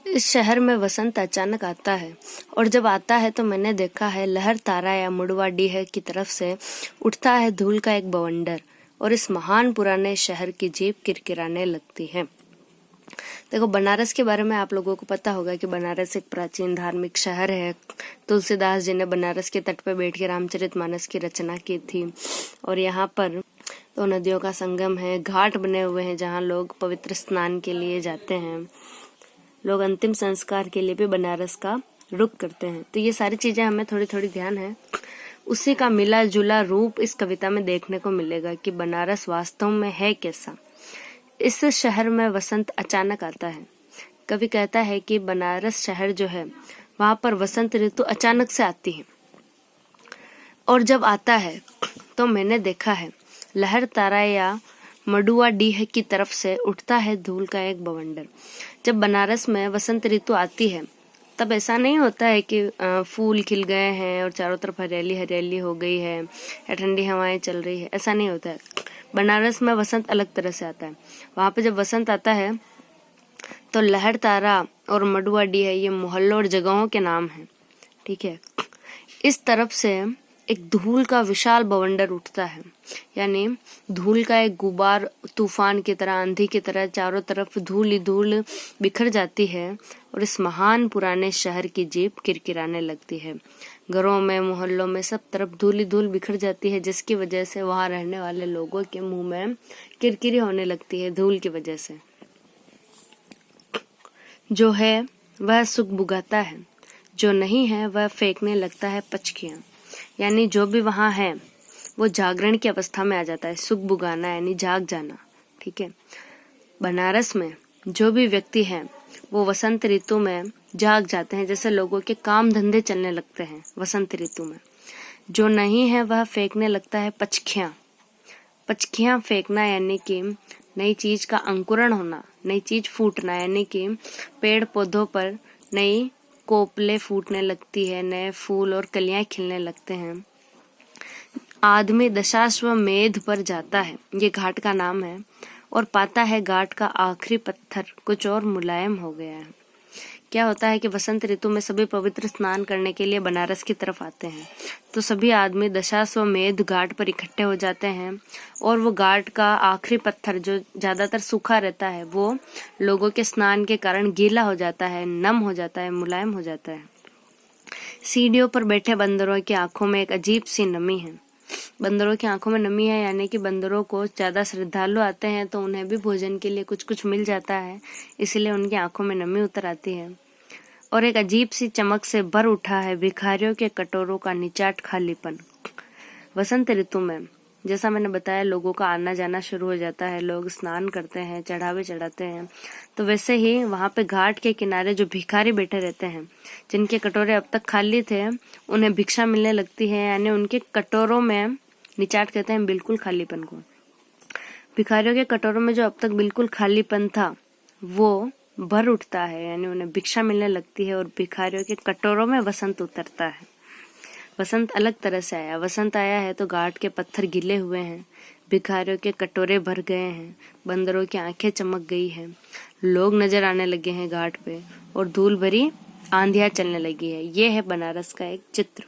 इस शहर में वसंत अचानक आता है और जब आता है तो मैंने देखा है लहर तारा या मुड़वाडीह की तरफ से उठता है धूल का एक बवंडर और इस महान पुराने शहर की जीभ किरकिराने लगती है। देखो, बनारस के बारे में आप लोगों को पता होगा कि बनारस एक प्राचीन धार्मिक शहर है। तुलसीदास जी ने बनारस के तट पर बैठ के रामचरितमानस की रचना की थी और यहाँ पर तो नदियों का संगम है, घाट बने हुए हैं जहाँ लोग पवित्र स्नान के लिए जाते हैं। लोग अंतिम संस्कार के लिए भी बनारस का रुख करते हैं। तो ये सारी चीजें हमें थोड़ी थोड़ी ध्यान है, उसी का मिला जुला रूप इस कविता में देखने को मिलेगा कि बनारस वास्तव में है कैसा। इस शहर में वसंत अचानक आता है। कवि कहता है कि बनारस शहर जो है वहां पर वसंत ऋतु अचानक से आती है और जब आता है तो मैंने देखा है लहर तारा या मडुवाडीह की तरफ से उठता है धूल का एक बवंडर। जब बनारस में वसंत ऋतु आती है तब ऐसा नहीं होता है कि फूल खिल गए हैं और चारों तरफ हरियाली हरियाली हो गई है या ठंडी हवाएं चल रही है, ऐसा नहीं होता है। बनारस में वसंत अलग तरह से आता है। वहां पे जब वसंत आता है तो लहर तारा और मडुवाडीह ये मोहल्लों और जगहों के नाम हैं, ठीक है। इस तरफ से एक धूल का विशाल बवंडर उठता है, यानी धूल का एक गुबार तूफान की तरह, आंधी की तरह चारों तरफ धूल ही धूल बिखर जाती है और इस महान पुराने शहर की जीभ किरकिराने लगती है। घरों में, मोहल्लों में सब तरफ धूल ही धूल बिखर जाती है, जिसकी वजह से वहां रहने वाले लोगों के मुंह में किरकिरी होने लगती है धूल की वजह से। जो है वह सुख बुगाता है, जो नहीं है वह फेंकने लगता है पचकियां। यानी जो भी वहां है वो जागरण की अवस्था में आ जाता है। सुख बुगाना यानी जाग जाना, ठीक है। बनारस में जो भी व्यक्ति है वो वसंत ऋतु में जाग जाते हैं, जैसे लोगों के काम धंधे चलने लगते हैं वसंत ऋतु में। जो नहीं है वह फेंकने लगता है पचखियां। पचखियां फेंकना यानी कि नई चीज का अंकुरण होना, नई चीज फूटना, यानी कि पेड़ पौधों पर नई कोपले फूटने लगती है, नए फूल और कलियां खिलने लगते हैं। आदमी दशाश्वमेध पर जाता है, ये घाट का नाम है, और पाता है घाट का आखिरी पत्थर कुछ और मुलायम हो गया है। क्या होता है कि वसंत ऋतु में सभी पवित्र स्नान करने के लिए बनारस की तरफ आते हैं, तो सभी आदमी दशाश्वमेध घाट पर इकट्ठे हो जाते हैं और वो घाट का आखिरी पत्थर जो ज्यादातर सूखा रहता है वो लोगों के स्नान के कारण गीला हो जाता है, नम हो जाता है, मुलायम हो जाता है। सीढ़ियों पर बैठे बंदरों की आंखों में एक अजीब सी नमी है। बंदरों की आंखों में नमी है यानी कि बंदरों को ज्यादा श्रद्धालु आते हैं तो उन्हें भी भोजन के लिए कुछ कुछ मिल जाता है, इसलिए उनकी आंखों में नमी उतर आती है। और एक अजीब सी चमक से भर उठा है भिखारियों के कटोरों का निचाट खालीपन। वसंत ऋतु में जैसा मैंने बताया लोगों का आना जाना शुरू हो जाता है, लोग स्नान करते हैं, चढ़ावे चढ़ाते हैं। तो वैसे ही वहां पे घाट के किनारे जो भिखारी बैठे रहते हैं, जिनके कटोरे अब तक खाली थे, उन्हें भिक्षा मिलने लगती है, यानी उनके कटोरों में निचाट कहते हैं बिल्कुल खालीपन को। भिखारियों के कटोरों में जो अब तक बिल्कुल खालीपन था वो भर उठता है, यानी उन्हें भिक्षा मिलने लगती है और भिखारियों के कटोरों में वसंत उतरता है। वसंत अलग तरह से आया। वसंत आया है तो घाट के पत्थर गिले हुए हैं, भिखारियों के कटोरे भर गए हैं, बंदरों की आंखें चमक गई है, लोग नजर आने लगे हैं घाट पे और धूल भरी आंधियां चलने लगी है। ये है बनारस का एक चित्र।